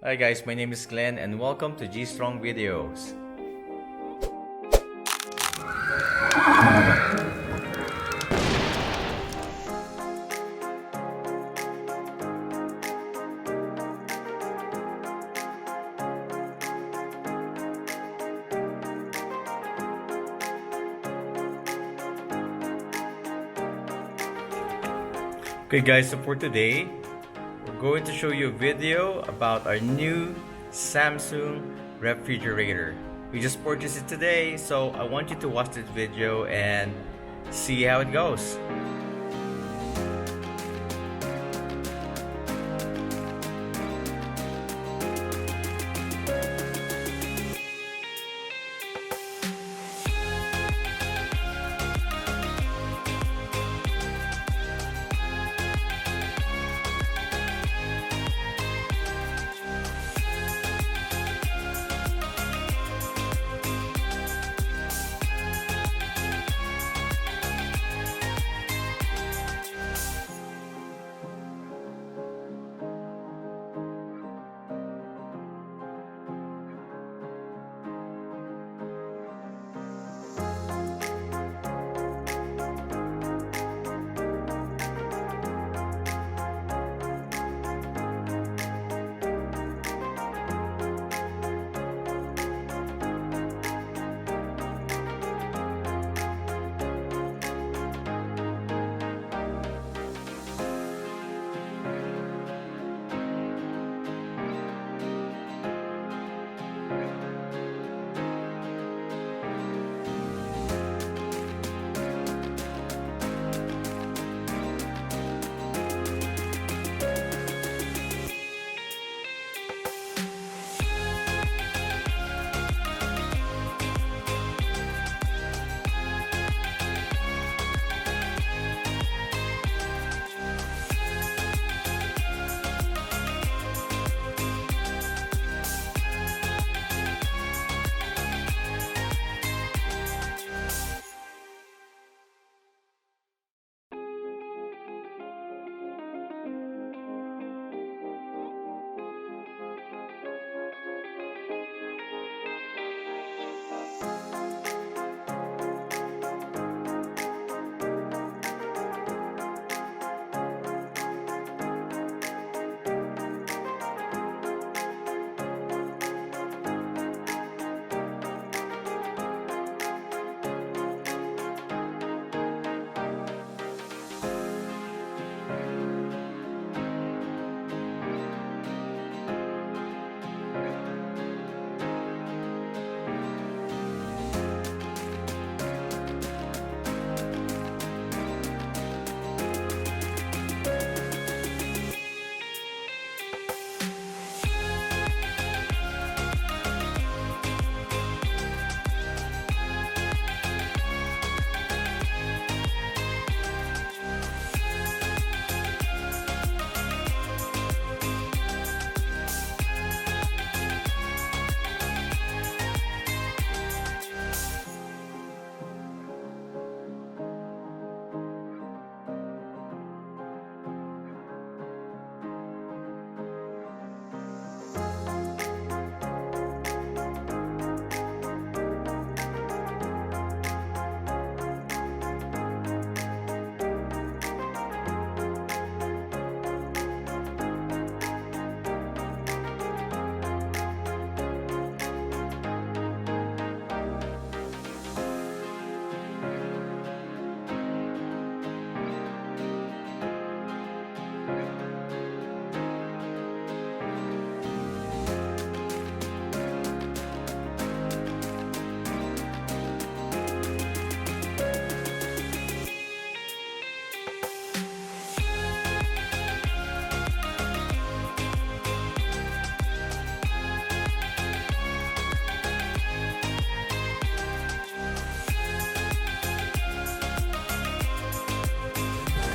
Hi guys, my name is Glenn and welcome to G Strong Videos. Okay guys, so for today, we're going to show you a video about our new Samsung refrigerator. We just purchased it today, so I want you to watch this video and see how it goes.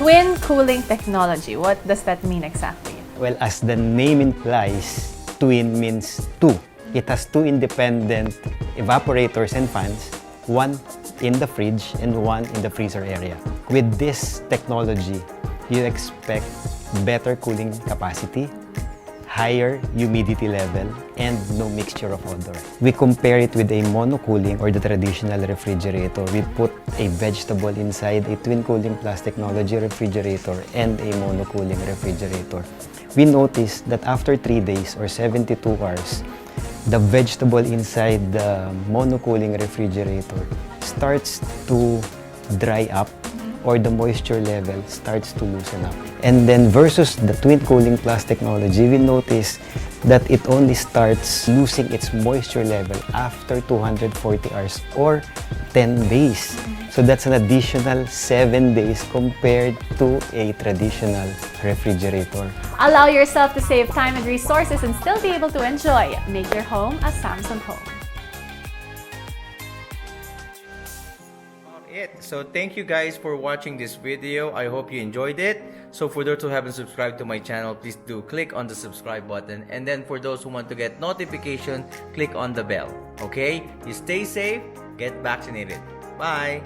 Twin cooling technology, what does that mean exactly? Well, as the name implies, twin means two. It has two independent evaporators and fans, one in the fridge and one in the freezer area. With this technology, you expect better cooling capacity, higher humidity level, and no mixture of odor. We compare it with a monocooling or the traditional refrigerator. We put a vegetable inside a twin cooling plus technology refrigerator and a monocooling refrigerator. We noticed that after 3 days or 72 hours, the vegetable inside the monocooling refrigerator starts to dry up, or the moisture level starts to loosen up. And then versus the twin cooling plus technology, we notice that it only starts losing its moisture level after 240 hours or 10 days. So that's an additional 7 days compared to a traditional refrigerator. Allow yourself to save time and resources and still be able to enjoy. Make your home a Samsung home. So thank you guys for watching this video. I hope you enjoyed it. So for those who haven't subscribed to my channel, please do click on the subscribe button, and then for those who want to get notification, click on the bell. Okay, you stay safe, get vaccinated. Bye.